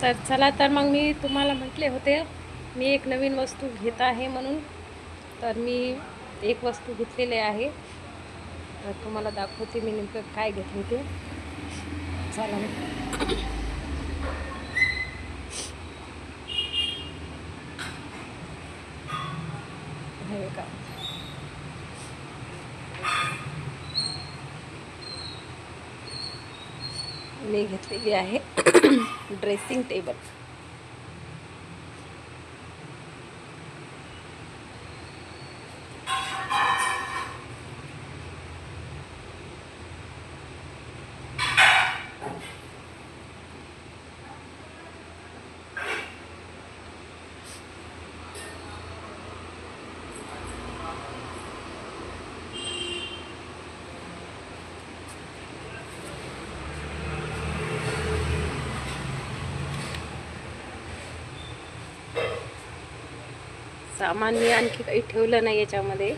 तर चला, तर मग मी तुम्हाला म्हटले होते मी एक नवीन वस्तू घेत आहे म्हणून. तर मी एक वस्तू घेतलेली आहे, तर तुम्हाला दाखवते मी नेमकं काय घेतले ते. चला मग. हे का, मी घेतलेली आहे ड्रेसिंग टेबल. सामान मी आणखी काही ठेवलं नाही याच्यामध्ये.